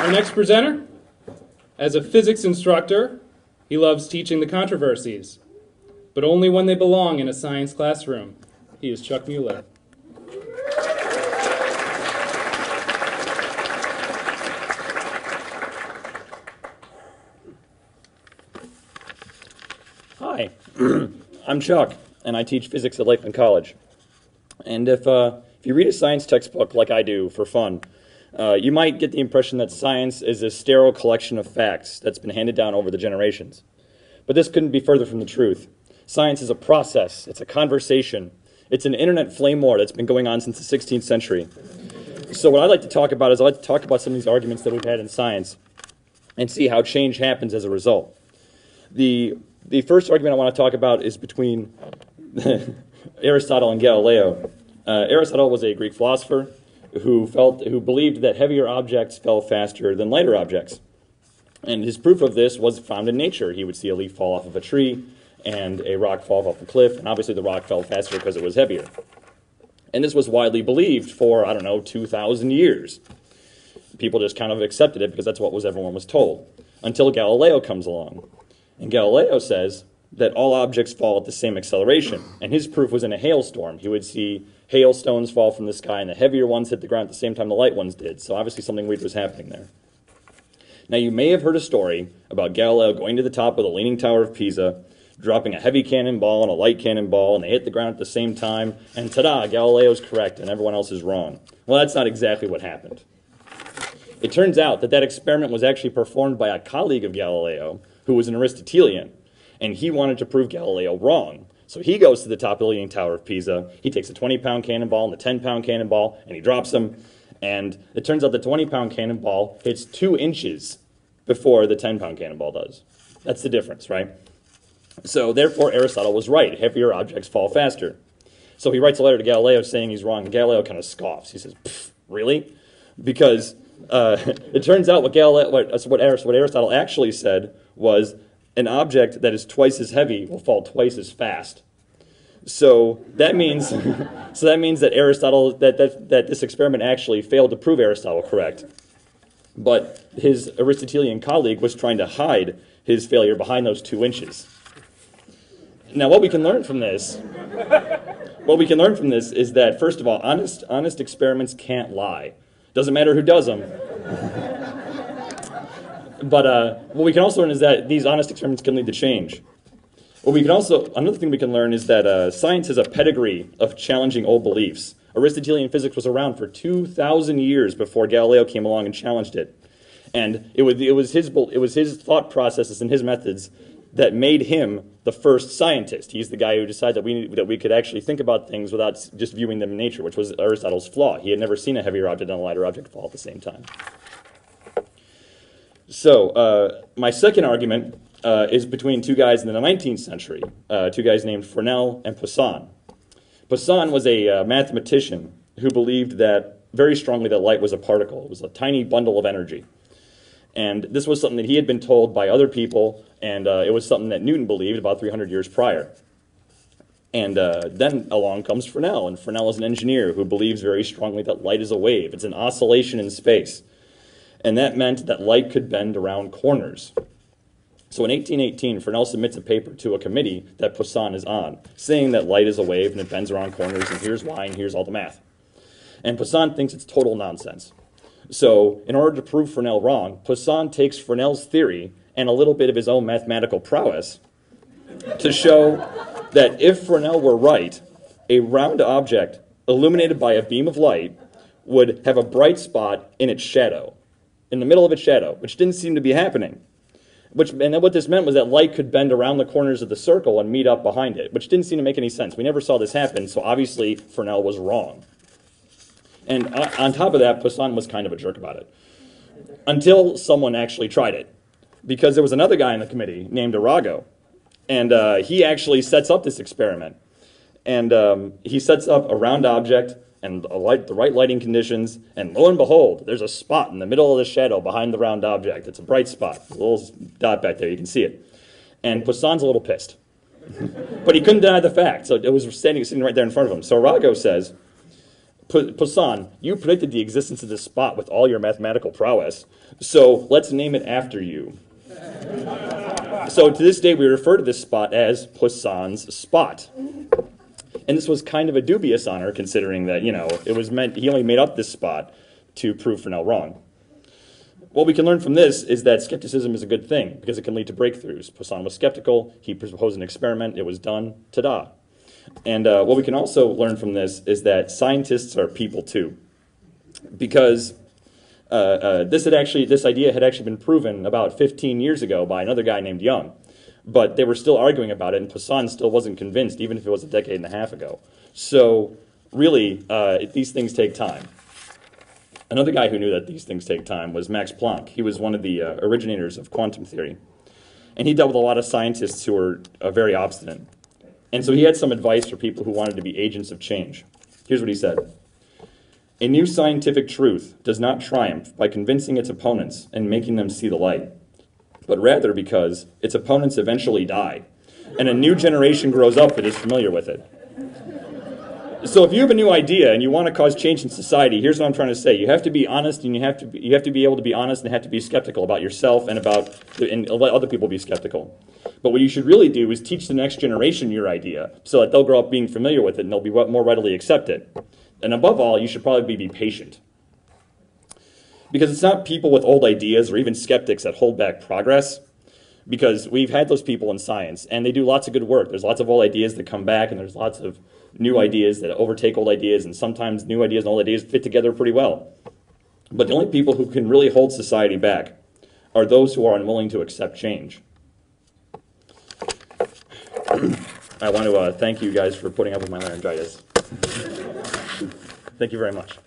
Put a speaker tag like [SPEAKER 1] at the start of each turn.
[SPEAKER 1] Our next presenter, as a physics instructor, he loves teaching the controversies, but only when they belong in a science classroom. He is Chuck Mueller.
[SPEAKER 2] Hi, I'm Chuck, and I teach physics at Lakeland College. And if you read a science textbook like I do for fun, you might get the impression that science is a sterile collection of facts that's been handed down over the generations. But this couldn't be further from the truth. Science is a process, it's a conversation, it's an internet flame war that's been going on since the 16th century. So what I'd like to talk about is I'd like to talk about some of these arguments that we've had in science and see how change happens as a result. The first argument I want to talk about is between Aristotle and Galileo. Aristotle was a Greek philosopher who believed that heavier objects fell faster than lighter objects. And his proof of this was found in nature. He would see a leaf fall off of a tree and a rock fall off a cliff, and obviously the rock fell faster because it was heavier. And this was widely believed for, 2,000 years. People just kind of accepted it because that's what everyone was told, until Galileo comes along. And Galileo says that all objects fall at the same acceleration. And his proof was in a hailstorm. He would see hailstones fall from the sky, and the heavier ones hit the ground at the same time the light ones did. So obviously something weird was happening there. Now you may have heard a story about Galileo going to the top of the Leaning Tower of Pisa, dropping a heavy cannonball and a light cannonball, and they hit the ground at the same time, and ta-da, Galileo's correct and everyone else is wrong. Well, that's not exactly what happened. It turns out that experiment was actually performed by a colleague of Galileo, who was an Aristotelian, and he wanted to prove Galileo wrong. So he goes to the top of the Leaning Tower of Pisa, he takes a 20-pound cannonball and a 10-pound cannonball, and he drops them, and it turns out the 20-pound cannonball hits 2 inches before the 10-pound cannonball does. That's the difference, right? So therefore Aristotle was right, heavier objects fall faster. So he writes a letter to Galileo saying he's wrong, and Galileo kind of scoffs. He says, really? Because it turns out what Aristotle actually said was an object that is twice as heavy will fall twice as fast. So that means that Aristotle that this experiment actually failed to prove Aristotle correct. But his Aristotelian colleague was trying to hide his failure behind those 2 inches. Now what we can learn from this is that, first of all, honest experiments can't lie. Doesn't matter who does them. But what we can also learn is that these honest experiments can lead to change. Another thing we can learn is that science has a pedigree of challenging old beliefs. Aristotelian physics was around for 2,000 years before Galileo came along and challenged it. And it was his thought processes and his methods that made him the first scientist. He's the guy who decided that we could actually think about things without just viewing them in nature, which was Aristotle's flaw. He had never seen a heavier object and a lighter object fall at the same time. So my second argument is between 2 guys in the 19th century, 2 guys named Fresnel and Poisson. Poisson was a mathematician who believed very strongly that light was a particle. It was a tiny bundle of energy. And this was something that he had been told by other people, and it was something that Newton believed about 300 years prior. And then along comes Fresnel, and Fresnel is an engineer who believes very strongly that light is a wave. It's an oscillation in space. And that meant that light could bend around corners. So in 1818, Fresnel submits a paper to a committee that Poisson is on, saying that light is a wave and it bends around corners, and here's why, and here's all the math. And Poisson thinks it's total nonsense. So in order to prove Fresnel wrong, Poisson takes Fresnel's theory and a little bit of his own mathematical prowess to show that if Fresnel were right, a round object illuminated by a beam of light would have a bright spot in its shadow, in the middle of its shadow, which didn't seem to be happening. And what this meant was that light could bend around the corners of the circle and meet up behind it, which didn't seem to make any sense. We never saw this happen, so obviously Fresnel was wrong. And on top of that, Poisson was kind of a jerk about it, until someone actually tried it. Because there was another guy in the committee named Arago, and he actually sets up this experiment. And he sets up a round object and the right lighting conditions, and lo and behold, there's a spot in the middle of the shadow behind the round object. It's a bright spot, a little dot back there, you can see it. And Poisson's a little pissed. But he couldn't deny the fact, so it was sitting right there in front of him. So Arago says, Poisson, you predicted the existence of this spot with all your mathematical prowess, so let's name it after you. So to this day, we refer to this spot as Poisson's spot. And this was kind of a dubious honor, considering that, it was meant he only made up this spot to prove Fresnel wrong. What we can learn from this is that skepticism is a good thing, because it can lead to breakthroughs. Poisson was skeptical, he proposed an experiment, it was done, ta-da. And what we can also learn from this is that scientists are people too, because this idea had actually been proven about 15 years ago by another guy named Young, but they were still arguing about it, and Poisson still wasn't convinced, even if it was a decade and a half ago. So really, these things take time. Another guy who knew that these things take time was Max Planck. He was one of the originators of quantum theory, and he dealt with a lot of scientists who were very obstinate. And so he had some advice for people who wanted to be agents of change. Here's what he said. A new scientific truth does not triumph by convincing its opponents and making them see the light, but rather because its opponents eventually die, and a new generation grows up that is familiar with it. So if you have a new idea and you want to cause change in society, here's what I'm trying to say. You have to be honest, and you have to be able to be honest and have to be skeptical about yourself and let other people be skeptical. But what you should really do is teach the next generation your idea so that they'll grow up being familiar with it and they'll be more readily accept it. And above all, you should probably be patient. Because it's not people with old ideas or even skeptics that hold back progress. Because we've had those people in science, and they do lots of good work. There's lots of old ideas that come back, and there's lots of new ideas that overtake old ideas, and sometimes new ideas and old ideas fit together pretty well. But the only people who can really hold society back are those who are unwilling to accept change. I want to thank you guys for putting up with my laryngitis. Thank you very much.